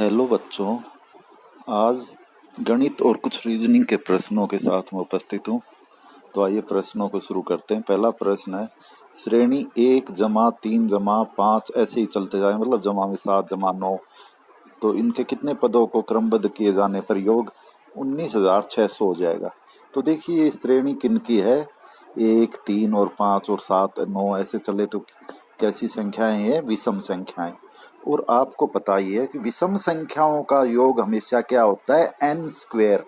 Hello बच्चों, आज गणित और कुछ रीजनिंग के प्रश्नों के साथ मैं उपस्थित हूँ। तो आइए प्रश्नों को शुरू करते हैं। पहला प्रश्न है, श्रेणी 1+3+5 ऐसे ही चलते जाए, मतलब जमा में 7+9, तो इनके कितने पदों को क्रमबद्ध किए जाने पर योग 19,600 हो जाएगा। तो देखिए ये श्रेणी किन की है, 1, 3 और 5 और 7, 9 ऐसे चले तो कैसी संख्याएं हैं? विषम संख्याएं। और आपको पता ही है कि विषम संख्याओं का योग हमेशा क्या होता है? n square.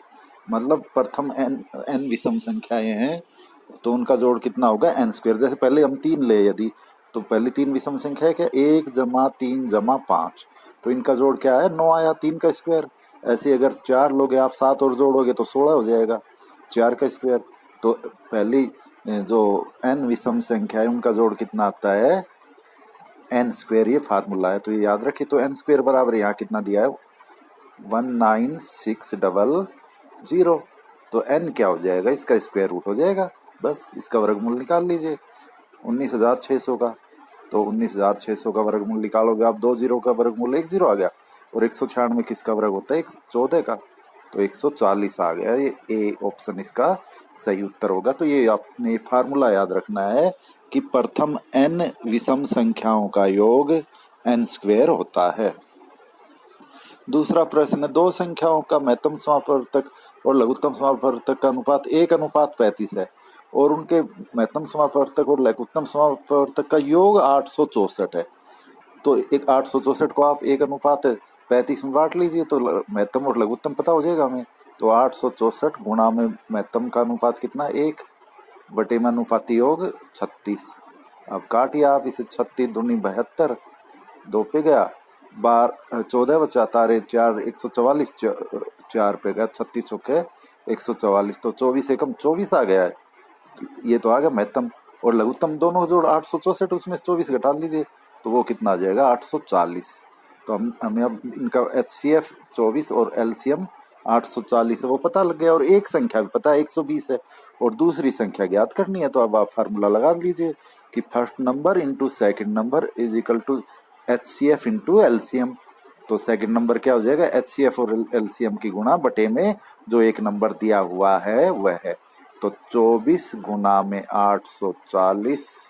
मतलब प्रथम n विषम संख्याएं हैं तो उनका जोड़ कितना होगा? n square. जैसे पहले हम 3 ले, यदि तो पहली 3 विषम संख्या है क्या? 1+3+5, तो इनका जोड़ क्या है? 9 आया, 3 का स्क्वायर। ऐसे अगर 4 लोगे आप, 7 और जोड़ोगे तो 16 हो जाएगा, 4 का स्क्वायर। तो पहली जो n विषम संख्या है उनका जोड़ कितना आता है? n square. ये फार्मूला है तो ये याद रखिए। तो n स्क्वायर बराबर यहाँ कितना दिया है? 19600। तो n क्या हो जाएगा? इसका स्क्वायर रूट हो जाएगा, बस इसका वर्गमूल निकाल लीजिए 19,600 का। तो 19,600 का वर्गमूल निकालोगे आप, 2 जीरो का वर्गमूल 1 जीरो आ गया। और 196 किसका वर्ग होता है? 14 का, तो 140 आ गया। ये ए ऑप्शन इसका सही उत्तर होगा। तो ये आपने फार्मूला याद रखना है कि प्रथम n विषम संख्याओं का योग n स्क्वायर होता है। दूसरा प्रश्न, दो संख्याओं का महत्तम समापवर्तक और लघुत्तम समापवर्तक का अनुपात 1:35 है और उनके महत्तम समापवर्तक और लघुत्तम समापवर्तक का योग 864 है। तो एक 864 को आप 1:35 में बांट लीजिए तो महत्तम और लघुत्तम पता हो जाएगा हमें। तो 864 गुणा में महत्तम का अनुपात कितना? 1 बटे में अनुपाती योग 36। अब काटिए आप इसे, 36 दूनी 72, 2 पे गया, 14 बचा, तारे 4, 144, 4 पे गया, 36 चौके 144, तो 24 एकम 24 आ गया है। ये तो आ गया महत्तम। और लघुत्तम दोनों जोड़ 864, उसमें 24 घटा लीजिए तो वो कितना आ जाएगा? 840। तो हमें अब इनका HCF 24 और LCM 840 है, वो पता लग गया। और एक संख्या भी पता है 120 है और दूसरी संख्या ज्ञात करनी है। तो अब आप फार्मूला लगा लीजिए कि first number into second number is equal to HCF into LCM। तो सेकेंड नंबर क्या हो जाएगा? HCF और LCM की गुणा बटे में जो एक नंबर दिया हुआ है वह है। तो 24 गुणा में 840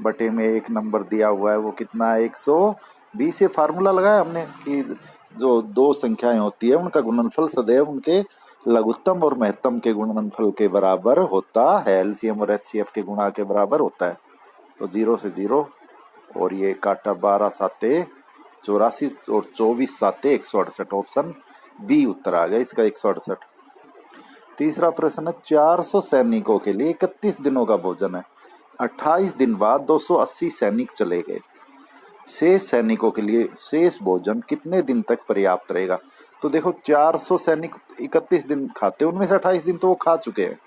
बटे में एक नंबर दिया हुआ है वो कितना है? 120। ये फार्मूला लगाया हमने कि जो दो संख्याएं होती है उनका गुणनफल सदैव उनके लघुत्तम और महत्तम के गुणनफल के बराबर होता है। LCM और HCF के गुणा के बराबर होता है। तो 0 से 0 और ये काटा, 12 साते 84 और 24 साते 168। ऑप्शन बी उत्तर आ गया इसका, 168। तीसरा प्रश्न है, 400 सैनिकों के लिए 31 दिनों का भोजन है। 28 दिन बाद 280 सैनिक चले गए। शेष सैनिकों के लिए शेष भोजन कितने दिन तक पर्याप्त रहेगा? तो देखो 400 सैनिक 31 दिन खाते, उनमें से 28 दिन तो वो खा चुके हैं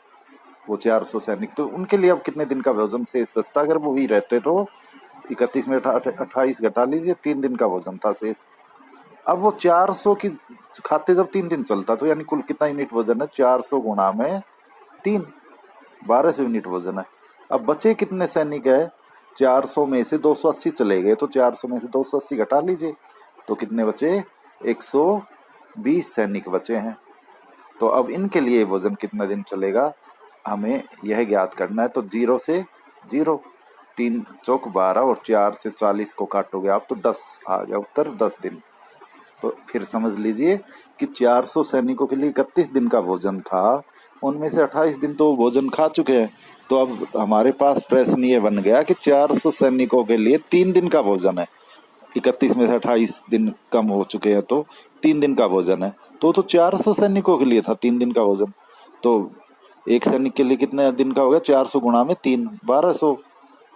वो 400 सैनिक, तो उनके लिए अब कितने दिन का भोजन शेष बचता? अगर वो भी रहते तो 31 में 28 घटा लीजिए, 3 दिन का भोजन था शेष। अब वो 400 की खाते जब 3 दिन चलता तो यानी कुल कितना यूनिट वजन है? 400 गुणा में 3, 1200 यूनिट वजन है। अब बचे कितने सैनिक है? 400 में से 280 चले गए, तो 400 में से 280 घटा लीजिए तो कितने बचे? 120 सैनिक बचे हैं। तो अब इनके लिए वजन कितना दिन चलेगा हमें यह ज्ञात करना है। तो 0 से 0, 3 चौक 12 और 4 से 40 को काटोगे आप तो 10 आ गया उत्तर, 10 दिन। तो फिर समझ लीजिए कि 400 सैनिकों के लिए 31 दिन का भोजन था, उनमें से 28 दिन तो भोजन खा चुके हैं। तो अब हमारे पास प्रश्न ये बन गया कि 400 सैनिकों के लिए 3 दिन का भोजन है। 31 में से 28 दिन कम हो चुके हैं तो 3 दिन का भोजन है। तो 400 सैनिकों के लिए था 3 दिन का भोजन। तो एक सैनिक के लिए कितने दिन का हो गया? 400 गुणा में 3, 1200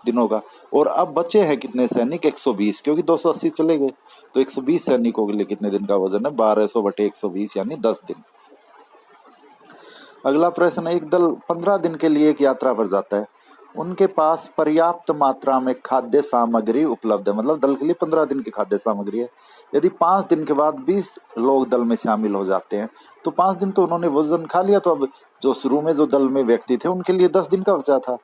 दिनों का। और अब बचे हैं कितने सैनिक? 120, क्योंकि 280 चले गए। तो 120 सैनिकों के लिए कितने दिन का वजन है? 1200 बटे 120 यानी 10 दिन। अगला प्रश्न, एक दल 15 दिन के लिए एक यात्रा पर जाता है। उनके पास पर्याप्त मात्रा में खाद्य सामग्री उपलब्ध है, मतलब दल के लिए 15 दिन की खाद्य सामग्री है। यदि 5 दिन के बाद 20 लोग दल में शामिल हो जाते हैं तो 5 दिन तो उन्होंने भोजन खा लिया। तो अब जो शुरू में जो दल में व्यक्ति थे उनके लिए 10 दिन का बचा था।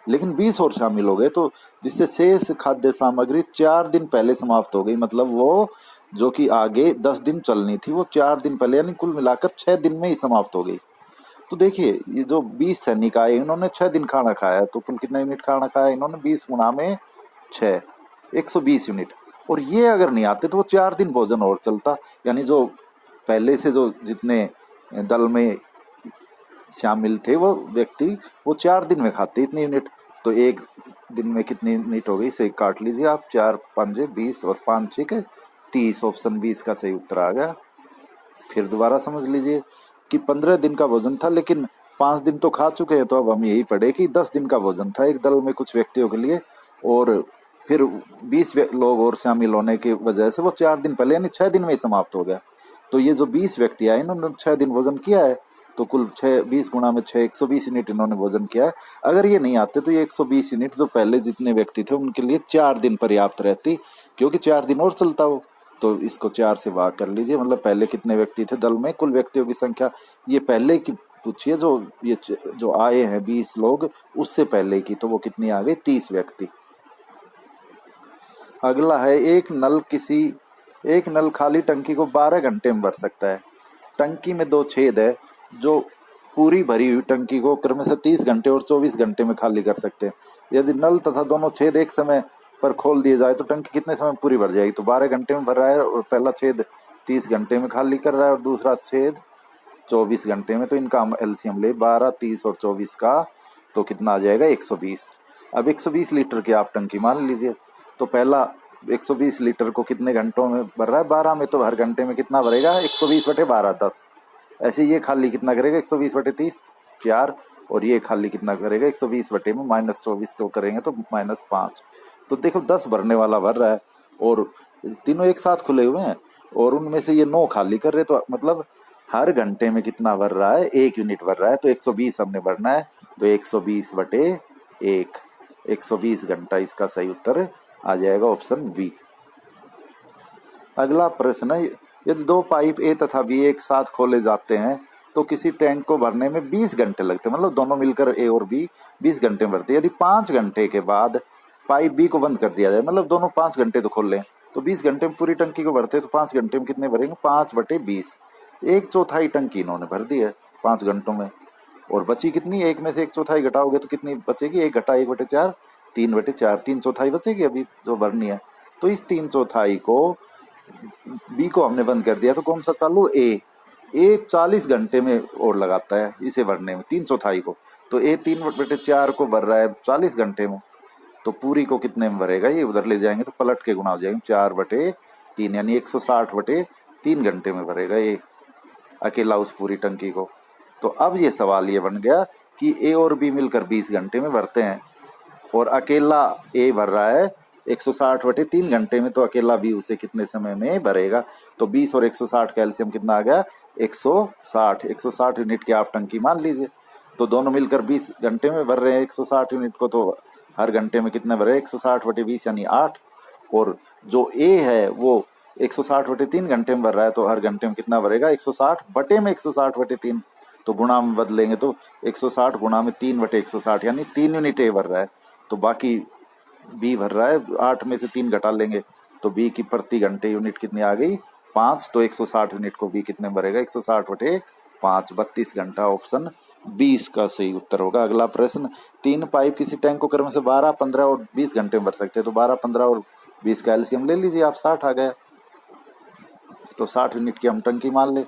लेकिन 20 और शामिल हो गए, तो जिससे शेष खाद्य सामग्री 4 दिन पहले समाप्त हो गई। मतलब वो जो कि आगे 10 दिन चलनी थी वो 4 दिन पहले, यानी कुल मिलाकर 6 दिन में ही समाप्त हो गई। तो देखिए ये जो 20 सैनिक आए इन्होंने 6 दिन खाना खाया, तो कुल कितना यूनिट खाना खाया इन्होंने? 20 गुणा में 6, 120 यूनिट। और ये अगर नहीं आते तो वो 4 दिन भोजन और चलता, यानी जो पहले से जो जितने दल में शामिल थे वो व्यक्ति वो 4 दिन में खाते इतनी यूनिट। तो एक दिन में कितनी यूनिट हो गई, इसे काट लीजिए आप, 4 पंजे 20 और 5 6 30, ऑप्शन 20 का सही उत्तर आ गया। फिर दोबारा समझ लीजिए कि 15 दिन का भोजन था, लेकिन 5 दिन तो खा चुके हैं, तो अब हम यही पढ़े कि 10 दिन का भोजन था एक दल में कुछ व्यक्तियों के लिए, और फिर 20 लोग और शामिल होने की वजह से वो 4 दिन पहले यानी 6 दिन में ही समाप्त हो गया। तो ये जो 20 व्यक्ति आए इन्होंने 6 दिन भोजन किया है, तो कुल 6 20 गुणा में 6 120 यूनिट इन्होंने भोजन किया है। अगर ये नहीं आते तो ये 120 यूनिट जो पहले जितने व्यक्ति थे उनके लिए 4 दिन पर्याप्त रहती, क्योंकि 4 दिन और चलता हो। तो इसको 4 से भाग कर लीजिए, मतलब पहले कितने व्यक्ति थे दल में, कुल व्यक्तियों की संख्या ये पहले की पूछिए, जो आए हैं 20 लोग उससे पहले की, तो वो कितनी आ गई? 30 व्यक्ति। अगला है एक नल खाली टंकी को 12 घंटे में भर सकता है। टंकी में 2 छेद है जो पूरी भरी हुई टंकी को क्रमशः 30 घंटे और 24 घंटे में खाली कर सकते हैं। यदि नल तथा दोनों छेद एक समय पर खोल दिए जाए तो टंकी कितने समय में पूरी भर जाएगी? तो 12 घंटे में भर रहा है, और पहला छेद 30 घंटे में खाली कर रहा है और दूसरा छेद 24 घंटे में। तो इनका हम एलसीएम ले 12, 30 और 24 का, तो कितना आ जाएगा? 120। अब 120 लीटर की आप टंकी मान लीजिए, तो पहला 120 लीटर को कितने घंटों में भर रहा है? 12 में, तो हर घंटे में कितना भरेगा? 120/12 10। ऐसे ये खाली कितना करेगा? 120/30 4, और ये खाली कितना करेगा? 120 में -24 को करेंगे तो -5। तो देखो 10 भरने वाला भर रहा है और तीनों एक साथ खुले हुए हैं, और उनमें से ये 9 खाली कर रहे, तो मतलब हर घंटे में कितना भर रहा है? 1 यूनिट भर रहा है। तो 120 हमने भरना है, तो 120/1, 120 घंटा इसका सही उत्तर आ जाएगा, ऑप्शन बी। अगला प्रश्न है, यदि 2 पाइप ए तथा बी एक साथ खोले जाते हैं तो किसी टैंक को भरने में 20 घंटे लगते हैं, मतलब दोनों मिलकर ए और बी 20 घंटे में भरते हैं। यदि 5 घंटे के बाद पाइप बी को बंद कर दिया जाए, मतलब दोनों 5 घंटे तो खोल लें, तो 20 घंटे में पूरी टंकी को भरते हैं, तो 5 घंटे में कितने भरेंगे? 5/20, 1/4 टंकी इन्होंने भर दी है 5 घंटों में। और बची कितनी? एक में से 1/4 घटाओगे तो कितनी बचेगी? 1 घटा 1/4, 3/4, 3/4 बचेगी अभी जो भरनी है। तो इस 3/4 को बी को हमने बंद कर दिया, तो कौन सा चालू? ए 40 घंटे में और लगाता है इसे भरने में 3/4 को, तो ए 3/4 को भर रहा है 40 घंटे में, तो पूरी को कितने में भरेगा? ये उधर ले जाएंगे तो पलट के गुना हो जाएंगे, 4/3 यानी 160/3 घंटे में भरेगा ये अकेला उस पूरी टंकी को। तो अब ये सवाल ये बन गया कि ए और बी मिलकर 20 घंटे में भरते हैं, और अकेला ए भर रहा है 160/3 घंटे में, तो अकेला बी उसे कितने समय में भरेगा? तो 20 और 160 का एलसीएम कितना आ गया? 160 यूनिट की आप टंकी मान लीजिए। तो दोनों मिलकर 20 घंटे में भर रहे हैं 160 यूनिट को, तो हर घंटे में कितने भरे? 160/20 यानी 8। और जो ए है वो 160/3 घंटे में भर रहा है, तो हर घंटे में कितना भरेगा? 160/160/3, तो गुणा में बदलेंगे तो 160 गुणा में 3/160 यानी 3 यूनिट ए भर रहा है। तो बाकी बी भर रहा है 8 में से 3 घटा लेंगे, तो बी की प्रति घंटे यूनिट कितनी आ गई? 5। तो 160 यूनिट को बी कितने भरेगा? 160/5, 32 घंटा, ऑप्शन 20 का सही उत्तर होगा। अगला प्रश्न, 3 पाइप किसी टैंक को क्रम से 12, 15 और 20 घंटे में भर सकते हैं, तो 12, 15 और 20 का एलसीएम ले लीजिए आप, 60 आ गया। तो 60 यूनिट की हम टंकी मान ले।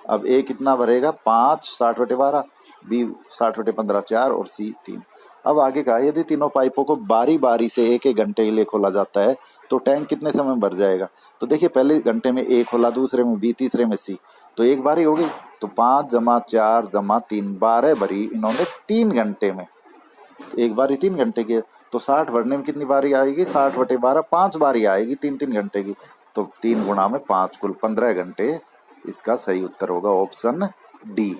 अब ए कितना भरेगा? 5, 60/12, बी 60/15 4 और सी 3। अब आगे का, यदि तीनों पाइपों को बारी बारी से 1-1 घंटे के लिए खोला जाता है तो टैंक कितने समय में भर जाएगा? तो देखिए पहले घंटे में ए खोला, दूसरे में बी, तीसरे में सी, तो एक बारी हो गई, तो 5 + 4 + 3 12 भरी इन्होंने 3 घंटे में, एक बारी 3 घंटे की, तो 60 भरने में कितनी बारी आएगी? 60/12 5 बारी आएगी 3-3 घंटे की, तो 3 गुणा में 5, कुल 15 घंटे इसका सही उत्तर होगा, ऑप्शन डी।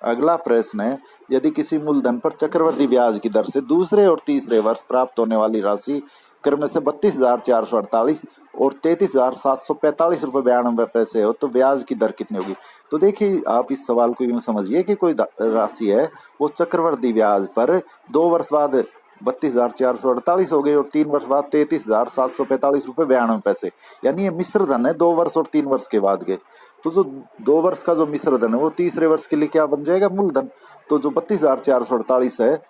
अगला प्रश्न है, यदि किसी मूलधन पर चक्रवृद्धि ब्याज की दर से दूसरे और तीसरे वर्ष प्राप्त होने वाली राशि क्रम से 32,448 और 33,745 रुपये 92 पैसे हो, तो ब्याज की दर कितनी होगी? तो देखिए आप इस सवाल को यूँ समझिए कि कोई राशि है वो चक्रवृद्धि ब्याज पर 2 वर्ष बाद 32,448 हो गए और 3 वर्ष बाद 33,745 रुपये 92 पैसे। यानी ये मिश्र धन है 2 वर्ष और 3 वर्ष के बाद के। तो जो 2 वर्ष का जो मिश्र धन है वो तीसरे वर्ष के लिए क्या बन जाएगा, मूलधन। तो जो 32,448 है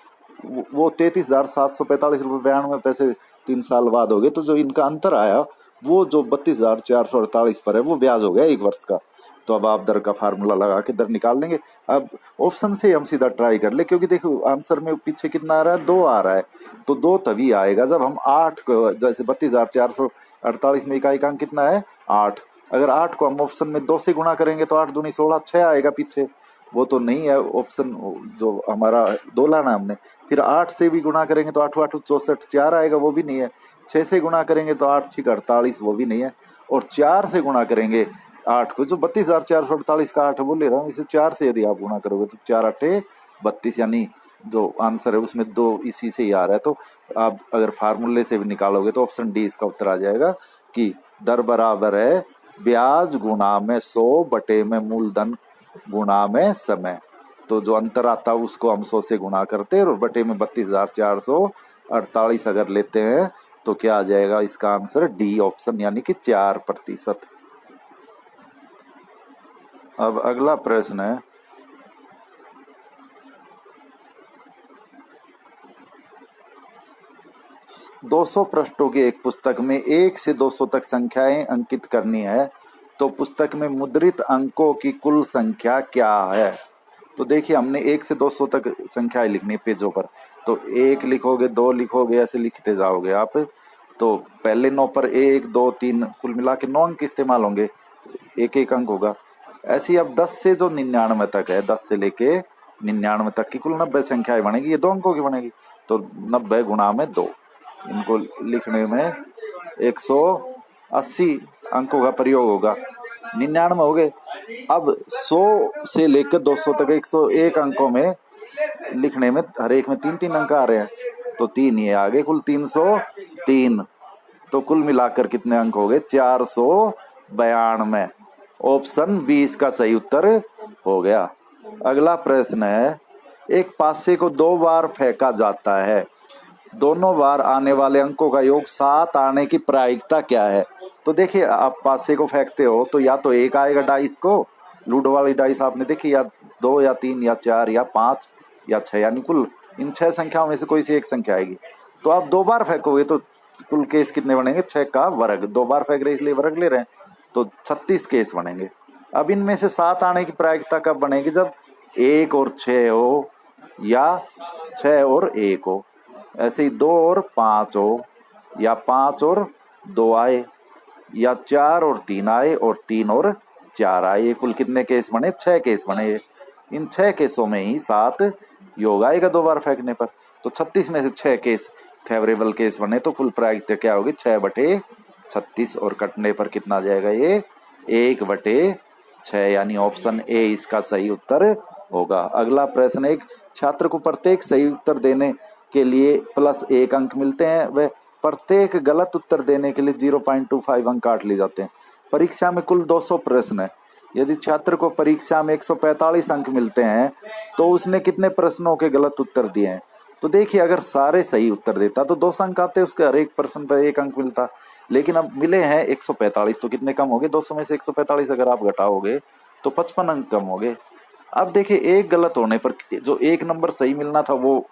वो 33,745 रुपये 92 पैसे 3 साल बाद हो गए। तो जो इनका अंतर आया वो जो 32,448 पर है वो ब्याज हो गया 1 वर्ष का। तो अब आप दर का फार्मूला लगा के दर निकाल लेंगे। अब ऑप्शन से हम सीधा ट्राई कर ले, क्योंकि देखो आंसर में पीछे कितना आ रहा है, 2 आ रहा है। तो 2 तभी आएगा जब हम 8 को, जैसे 32,448 में इकाई का अंक कितना है 8, अगर 8 को हम ऑप्शन में 2 से गुणा करेंगे तो 8 दूनी 16, 6 आएगा पीछे। वो तो नहीं है ऑप्शन जो हमारा 2 लाना हमने। फिर 8 से भी गुणा करेंगे तो 8 8 64, 4 आएगा, वो भी नहीं है। 6 से गुणा करेंगे तो 8 6 48, वो भी नहीं है। और 4 से गुणा करेंगे 8 को, जो 32,448 का 8 वो ले रहा हूँ, इसे 4 से यदि आप गुणा करोगे तो 4 8 32, यानी जो आंसर है उसमें 2 इसी से ही आ रहा है। तो आप अगर फार्मूले से भी निकालोगे तो ऑप्शन डी इसका उत्तर आ जाएगा कि दर बराबर है ब्याज गुणा में 100 बटे में मूलधन गुणा में समय। तो जो अंतर आता है उसको हम 100 से गुणा करते हैं और बटे में 32,448 अगर लेते हैं तो क्या आ जाएगा, इसका आंसर डी ऑप्शन, यानी कि 4%। अब अगला प्रश्न है, "200 पृष्ठों की एक पुस्तक में 1 से 200 तक संख्याएं अंकित करनी है, तो पुस्तक में मुद्रित अंकों की कुल संख्या क्या है?" तो देखिए हमने 1 से 200 तक संख्याएं लिखनी है पेजों पर। तो 1 लिखोगे, 2 लिखोगे, ऐसे लिखते जाओगे आप। तो पहले 9 पर 1 2 3 कुल मिला के 9 अंक इस्तेमाल होंगे, एक एक अंक होगा। ऐसे ही अब 10 से जो 99 तक है, 10 से लेके 99 तक की कुल 90 संख्याएं बनेगी, ये 2 अंकों की बनेगी। तो 90 गुणा में 2, इनको लिखने में 180 अंकों का प्रयोग होगा। 99 हो गए। अब 100 से लेकर 200 तक 101 अंकों में लिखने में हर एक में 3 अंक आ रहे हैं, तो 3 ये आगे, कुल 303। तो कुल मिलाकर कितने अंक हो गए, 492। ऑप्शन बी इसका सही उत्तर हो गया। अगला प्रश्न है, एक पासे को 2 बार फेंका जाता है, दोनों बार आने वाले अंकों का योग 7 आने की प्रायिकता क्या है? तो देखिए आप पासे को फेंकते हो तो या तो 1 आएगा डाइस को, लूडो वाली डाइस आपने देखी, या 2 या 3 या 4 या 5 या 6, यानी कुल इन 6 संख्याओं में से कोई सी एक संख्या आएगी। तो आप 2 बार फेंकोगे तो कुल केस कितने बनेंगे, 6 का वर्ग। 2 बार फेंक रहे इसलिए वर्ग ले रहे हैं, तो 36 केस बनेंगे। अब इनमें से 7 आने की प्रायिकता कब बनेगी, जब 1 और 6 हो या 6 और 1 हो। ऐसे ही 2 और 5 हो, या 5 और 2 आए, या 4 और 3 आए, और 3 और 4 आए। ये कुल कितने केस बने, 6 केस बने। इन 6 केसों में ही 7 योग आएगा 2 बार फेंकने पर। तो 36 में से 6 केस फेवरेबल केस बने, तो कुल प्रायिकता क्या होगी, 6/36, और कटने पर कितना आ जाएगा, ये 1/6, यानी ऑप्शन ए इसका सही उत्तर होगा। अगला प्रश्न, एक छात्र को प्रत्येक सही उत्तर देने के लिए +1 अंक मिलते हैं, वह प्रत्येक गलत उत्तर देने के लिए 0.25 अंक काट लिए जाते हैं। परीक्षा में कुल 200 प्रश्न है, यदि छात्र को परीक्षा में 145 अंक मिलते हैं तो उसने कितने प्रश्नों के गलत उत्तर दिए हैं? तो देखिए अगर सारे सही उत्तर देता तो 200 अंक आते, उसके हर एक प्रश्न पर 1 अंक मिलता। लेकिन अब मिले हैं 145, तो कितने कम हो गए, 200 में से 145 अगर आप घटाओगे तो 55 अंक कम हो गए। अब देखिए एक गलत होने पर जो 1 नंबर सही मिलना था वो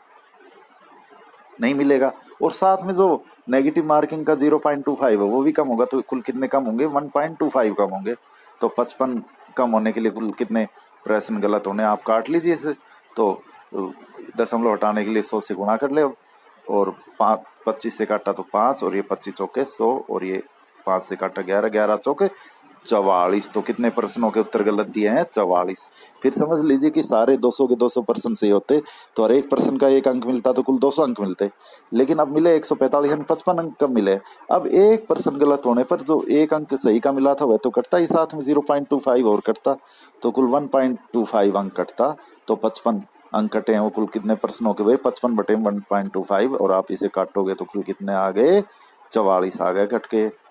नहीं मिलेगा, और साथ में जो नेगेटिव मार्किंग का 0.25 है वो भी कम होगा, तो कुल कितने कम होंगे, 1.25 कम होंगे। तो 55 कम होने के लिए कुल कितने प्रश्न गलत होने, आप काट लीजिए इसे। तो दशमलव हटाने के लिए 100 से गुणा कर ले, और 25 से काटा तो 5, और ये 25 चौके 100, और ये 5 से काटा 11, 11 चौके 44। तो कितने प्रश्नों के उत्तर गलत दिए हैं, 44। फिर समझ लीजिए कि सारे 200 के 200 प्रश्न सही होते तो हर एक प्रश्न का 1 अंक मिलता, तो कुल 200 अंक मिलते। लेकिन अब मिले 145, यानी 55 अंक कम मिले। अब एक प्रश्न गलत होने पर जो 1 अंक सही का मिला था वह तो कटता ही, साथ में 0.25 और कटता, तो कुल 1.25 अंक कटता। तो 55 अंक कटे हैं, वो कुल कितने प्रश्नों के हुए, 55/1.25, और आप इसे काटोगे तो कुल कितने आ गए, 44 आ गए कट के।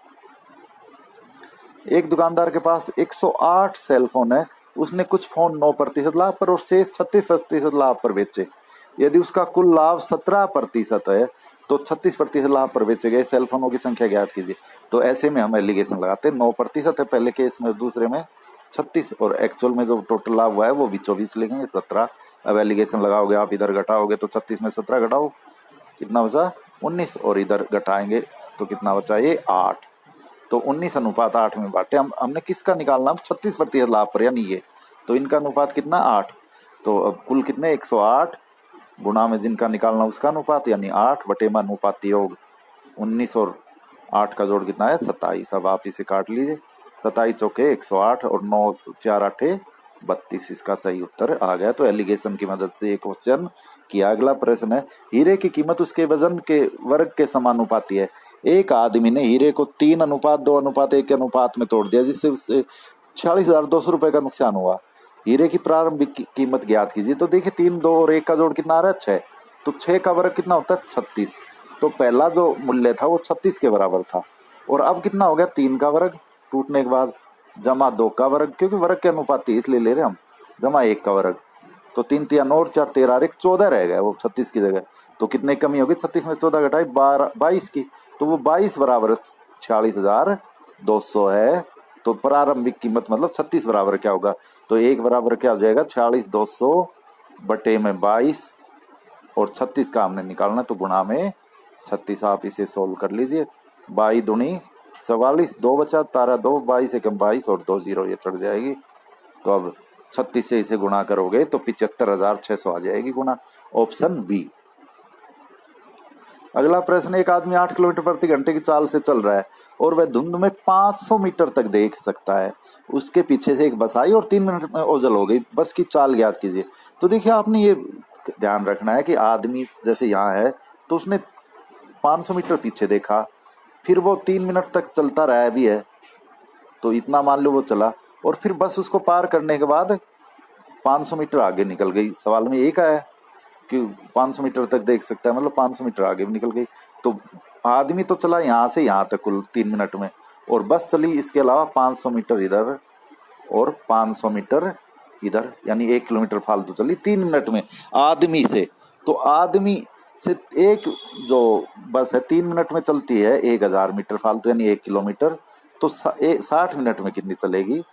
एक दुकानदार के पास 108 सेल फोन है, उसने कुछ फोन 9% लाभ पर और शेष 36% लाभ पर बेचे। यदि उसका कुल लाभ 17% है तो 36% लाभ पर बेचे गए सेल फोनों की संख्या ज्ञात कीजिए। तो ऐसे में हम एलिगेशन लगाते हैं, 9% है पहले केस में, दूसरे में 36, और एक्चुअल में जो टोटल लाभ हुआ है वो बीचों बीच लिखेंगे 17। अब एलिगेशन लगाओगे आप, इधर घटाओगे तो 36 में 17 घटाओ कितना बचा 19, और इधर घटाएंगे तो कितना बचा ये 8। तो 19:8 में बांटे। हमने किसका निकालना, 36% लाभ पर यानी ये, तो इनका अनुपात कितना 8। तो अब कुल कितने 108 गुणा में जिनका निकालना उसका अनुपात यानी 8 बटे में अनुपाती योग 19 और 8 का जोड़ कितना है 27। अब आप इसे काट लीजिए, 27 चौके 108 और 9 4 8 32, इसका सही उत्तर आ गया। तो एलिगेशन की मदद से एक क्वेश्चन किया। अगला प्रश्न है, हीरे की कीमत उसके वजन के वर्ग के समानुपाती है। एक आदमी ने हीरे को 3:2:1 के अनुपात में तोड़ दिया, जिससे उससे 46,200 रुपए का नुकसान हुआ। हीरे की प्रारंभिक कीमत ज्ञात कीजिए। तो देखिए 3 2 और 1 का जोड़ कितना आ रहा है 6, तो 6 का वर्ग कितना होता है 36। तो पहला जो मूल्य था वो 36 के बराबर था, और अब कितना हो गया 3 का वर्ग टूटने के बाद जमा 2 का वर्ग, क्योंकि वर्ग के अनुपाती इसलिए ले रहे हम, जमा 1 का वर्ग। तो 3 3 9 और 4 13 और 1 14 रह गया वो 36 की जगह। तो कितने कमी होगी 36 में 14 घटाई 22 की, तो वो 22 बराबर 46,200 है। तो प्रारंभिक कीमत मतलब 36 बराबर क्या होगा, तो 1 बराबर क्या हो जाएगा 46,200 बटे में 22, और 36 का हमने निकालना तो गुणा में 36। आप इसे सोल्व कर लीजिए, 22 दूनी 44, 2 बचा तारा 2, 22 एकम 22 और 2 जीरो ये चढ़ जाएगी। तो अब 36 से इसे गुणा करोगे तो 75,600 आ जाएगी गुणा, ऑप्शन बी। अगला प्रश्न, एक आदमी 8 किलोमीटर प्रति घंटे की चाल से चल रहा है और वह धुंध में 500 मीटर तक देख सकता है। उसके पीछे से एक बस आई और 3 मिनट में ओझल हो गई। बस की चाल ज्ञात कीजिए। तो देखिए आपने ये ध्यान रखना है कि आदमी जैसे यहाँ है तो उसने 500 मीटर पीछे देखा, फिर वो 3 मिनट तक चलता रहा भी है, तो इतना मान लो वो चला, और फिर बस उसको पार करने के बाद 500 मीटर आगे निकल गई। सवाल में एक आया कि 500 मीटर तक देख सकता है, मतलब 500 मीटर आगे भी निकल गई। तो आदमी तो चला यहाँ से यहाँ तक कुल 3 मिनट में, और बस चली इसके अलावा 500 मीटर इधर और 500 मीटर इधर, यानी 1 किलोमीटर फालतू चली 3 मिनट में आदमी से। तो आदमी से एक जो बस है 3 मिनट में चलती है 1000 मीटर फालतू यानी 1 किलोमीटर, तो 60 मिनट में कितनी चलेगी,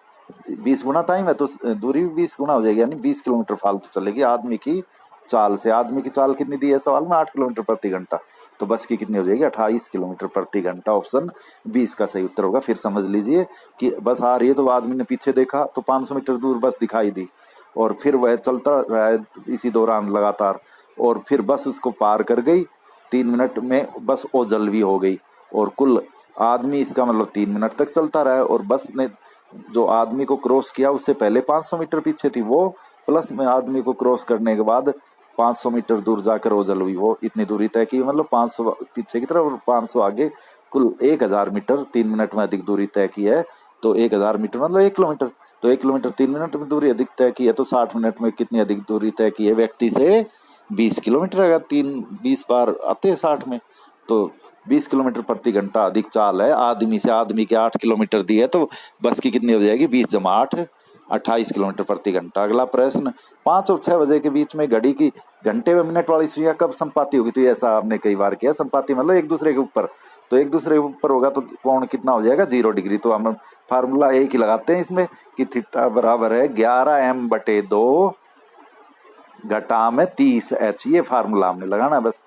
20 गुना टाइम है तो दूरी 20 गुना हो जाएगी, यानी 20 किलोमीटर फालतू चलेगी आदमी की चाल से। आदमी की चाल कितनी दी है सवाल में 8 किलोमीटर प्रति घंटा, तो बस की कितनी हो जाएगी 28 किलोमीटर प्रति घंटा, ऑप्शन 20 का सही उत्तर होगा। फिर समझ लीजिए कि बस आ रही है तो आदमी ने पीछे देखा तो 500 मीटर दूर बस दिखाई दी, और फिर वह चलता रहा है इसी दौरान लगातार, और फिर बस उसको पार कर गई 3 मिनट में, बस ओझल भी हो गई, और कुल आदमी इसका मतलब 3 मिनट तक चलता रहा है, और बस ने जो आदमी को क्रॉस किया उससे पहले 500 मीटर पीछे थी वो, प्लस में आदमी को क्रॉस करने के बाद 500 मीटर दूर जाकर ओझल हुई, वो इतनी दूरी तय की, मतलब 500 पीछे की तरफ और 500 आगे, कुल 1000 मीटर 3 मिनट में अधिक दूरी तय की है। तो 1000 मीटर मतलब 1 किलोमीटर, तो 1 किलोमीटर 3 मिनट में दूरी अधिक तय की है, तो 60 मिनट में कितनी अधिक दूरी तय की है व्यक्ति से 20 किलोमीटर। अगर 20 बार आते हैं 60 में, तो 20 किलोमीटर प्रति घंटा अधिक चाल है आदमी से। आदमी के 8 किलोमीटर दी है, तो बस की कितनी हो जाएगी 20 जमा 8 28 किलोमीटर प्रति घंटा। अगला प्रश्न, 5 और 6 बजे के बीच में घड़ी की घंटे व मिनट वाली सुइयां कब संपाती होगी। तो ऐसा आपने कई बार किया, संपाती मतलब एक दूसरे के ऊपर, तो एक दूसरे के ऊपर होगा तो कोण कितना हो जाएगा 0 डिग्री। तो हम फार्मूला एक ही लगाते हैं इसमें कि थीटा बराबर है 11m/2 घटा में 30h, ये फार्मूला हमने लगाना है बस।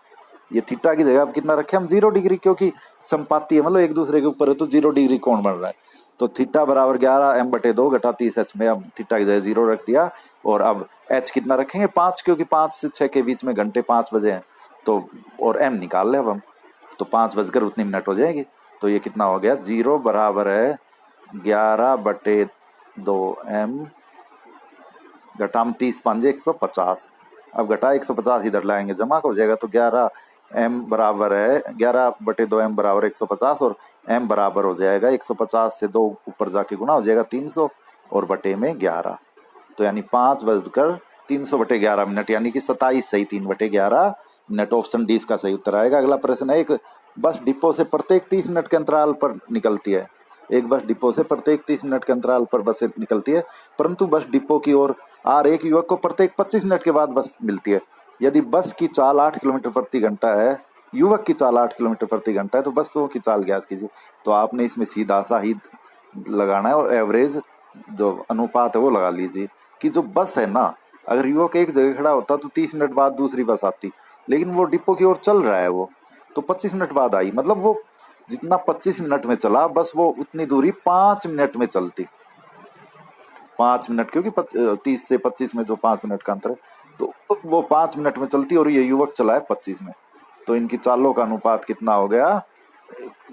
ये थीटा की जगह अब कितना रखे हम 0 डिग्री, क्योंकि संपाती है मतलब एक दूसरे के ऊपर है तो 0 डिग्री कोण बन रहा है। तो थीटा बराबर 11m/2 घटा 30h में अब थीटा की जगह 0 रख दिया, और अब h कितना रखेंगे 5, क्योंकि 5 से 6 के बीच में घंटे 5 बजे हैं, तो और m निकाल ले अब हम, तो 5 बजकर उतनी मिनट हो जाएगी। तो ये कितना हो गया 0 बराबर है 11/2m घटा में 30 5 150। अब घटा 150 इधर लाएंगे जमा हो जाएगा, तो 11m बराबर है 11/2m बराबर 150, और m बराबर हो जाएगा 150 से 2 ऊपर जाके गुना हो जाएगा 300 और बटे में 11, तो यानी 5 बजकर 300/11 मिनट, यानी कि 27 सही 3/11 मिनट, ऑप्शन डी इसका सही उत्तर आएगा। अगला प्रश्न है, एक बस डिपो से प्रत्येक 30 मिनट के अंतराल पर निकलती है। एक बस डिपो से प्रत्येक 30 मिनट के अंतराल पर बसें निकलती है, परंतु बस डिपो की ओर आ रहे एक युवक को प्रत्येक 25 मिनट के बाद बस मिलती है। यदि बस की चाल 8 किलोमीटर प्रति घंटा है, युवक की चाल 8 किलोमीटर प्रति घंटा है, तो बसों की चाल ज्ञात कीजिए। तो आपने इसमें सीधा सा ही लगाना है और एवरेज जो अनुपात है वो लगा लीजिए कि जो बस है ना, अगर युवक एक जगह खड़ा होता तो 30 मिनट बाद दूसरी बस आती, लेकिन वो डिपो की ओर चल रहा है वो, तो 25 मिनट बाद आई। मतलब वो जितना 25 मिनट में चला, बस वो उतनी दूरी 5 मिनट में चलती। 5 मिनट, क्योंकि 30 से 25 में जो 5 मिनट का अंतर है, तो वो 5 मिनट में चलती और ये युवक चला है 25 में। तो इनकी चालों का अनुपात कितना हो गया,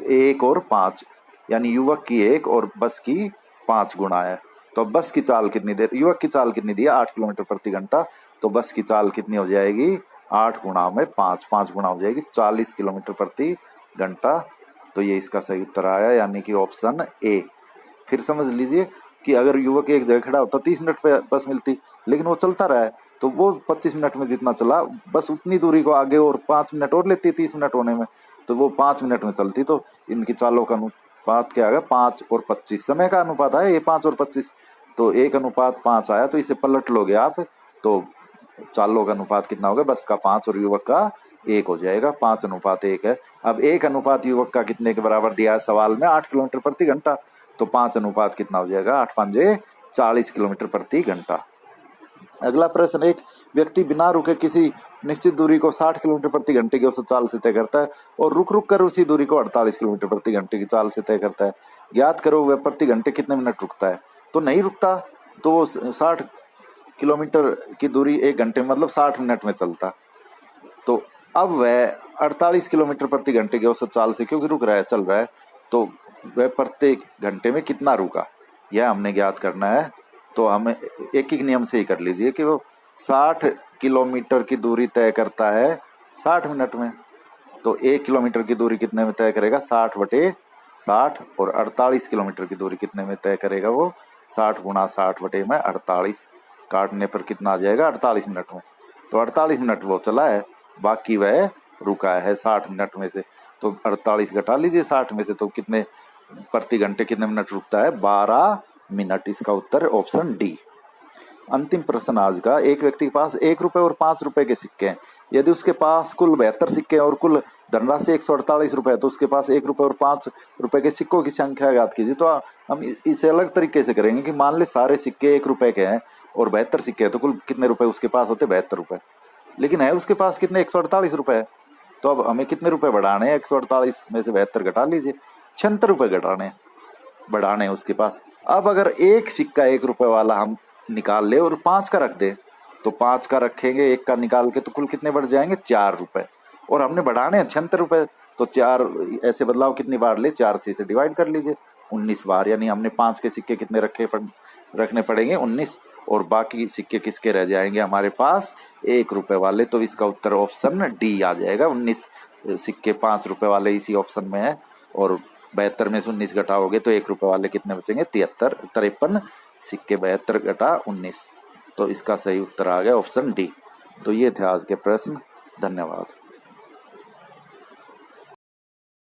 1 और 5, यानी युवक की 1 और बस की 5 गुना है। तो बस की चाल कितनी देर, युवक की चाल कितनी दी है, 8 किलोमीटर प्रति घंटा, तो बस की चाल कितनी हो जाएगी, 8 गुना में 5, 5 गुना हो जाएगी 40 किलोमीटर प्रति घंटा। तो ये इसका सही उत्तर आया, यानी कि ऑप्शन ए। फिर समझ लीजिए कि अगर युवक एक जगह खड़ा होता 30 मिनट पे बस मिलती, लेकिन वो चलता रहा है, तो वो 25 मिनट में जितना चला, बस उतनी दूरी को आगे और 5 मिनट और लेती 30 मिनट होने में, तो वो 5 मिनट में चलती। तो इनकी चालों का अनुपात क्या आ गया, 5 और 25। समय का अनुपात आया ये 5 और 25, तो 1:5 आया। तो इसे पलट लोगे आप तो चालों का अनुपात कितना होगा, बस का 5 और युवक का 1 हो जाएगा। 5:1 है। अब 1 अनुपात युवक का कितने के बराबर दिया है सवाल में, 8 किलोमीटर प्रति घंटा, तो 5 अनुपात कितना हो जाएगा, 8 5 40 किलोमीटर प्रति घंटा। अगला प्रश्न, एक व्यक्ति बिना रुके किसी निश्चित दूरी को 60 किलोमीटर प्रति घंटे की औसत चाल से तय करता है और रुक रुक कर उसी दूरी को 48 किलोमीटर प्रति घंटे की चाल से तय करता है। ज्ञात करो वह प्रति घंटे कितने मिनट रुकता है। तो नहीं रुकता, तो वो 60 किलोमीटर की दूरी 1 घंटे मतलब 60 मिनट में चलता। तो अब वह 48 किलोमीटर प्रति घंटे की औसत चाल से क्योंकि रुक रहा है, चल रहा है, तो वह प्रत्येक घंटे में कितना रुका, यह हमने ज्ञात करना है। तो हमें एक नियम से ही कर लीजिए कि वो 60 किलोमीटर की दूरी तय करता है 60 मिनट में, तो 1 किलोमीटर की दूरी कितने में तय करेगा, 60/60, और 48 किलोमीटर की दूरी कितने में तय करेगा, वो 60 × 60/48, काटने पर कितना आ जाएगा, 48 मिनट में। तो 48 मिनट वो चला है, बाकी वह रुका है 60 मिनट में से, तो 48 घटा लीजिए 60 में से, तो कितने प्रति घंटे कितने मिनट रुकता है, 12 मिनट। इसका उत्तर ऑप्शन डी। अंतिम प्रश्न आज का, एक व्यक्ति के पास 1 रुपए और 5 रुपए के सिक्के हैं। यदि उसके पास कुल 72 सिक्के और कुल धनराशि 148 रुपए है, तो उसके पास 1 रुपए और 5 रुपए के सिक्कों की संख्या ज्ञात कीजिए। तो हम इसे अलग तरीके से करेंगे कि मान ले सारे सिक्के 1 रुपए के हैं और 72 सिक्के हैं, तो कुल कितने रुपए उसके पास होते, 72 रुपए, लेकिन है उसके पास कितने, 148 रुपए है। तो अब हमें कितने रुपए बढ़ाने हैं, 148 में से 72 घटा लीजिए, 76 रुपए बढ़ाने हैं उसके पास। अब अगर एक सिक्का 1 रुपए वाला हम निकाल ले और 5 का रख दे, तो 5 का रखेंगे 1 का निकाल के, तो कुल कितने बढ़ जाएंगे, 4 रुपए, और हमने बढ़ाने हैं 76 रुपए। तो 4 ऐसे बदलाव कितनी बार ले, 4 से इसे डिवाइड कर लीजिए, 19 बार, यानी हमने 5 के सिक्के कितने रखने पड़ेंगे, 19, और बाकी सिक्के किसके रह जाएंगे हमारे पास, 1 रुपए वाले। तो इसका उत्तर ऑप्शन डी आ जाएगा, 19 सिक्के 5 रुपए वाले इसी ऑप्शन में है, और 72 में से 19 घटाओगे तो 1 रुपए वाले कितने बचेंगे, 53 सिक्के 72 घटा 19। तो इसका सही उत्तर आ गया ऑप्शन डी। तो ये थे आज के प्रश्न, धन्यवाद।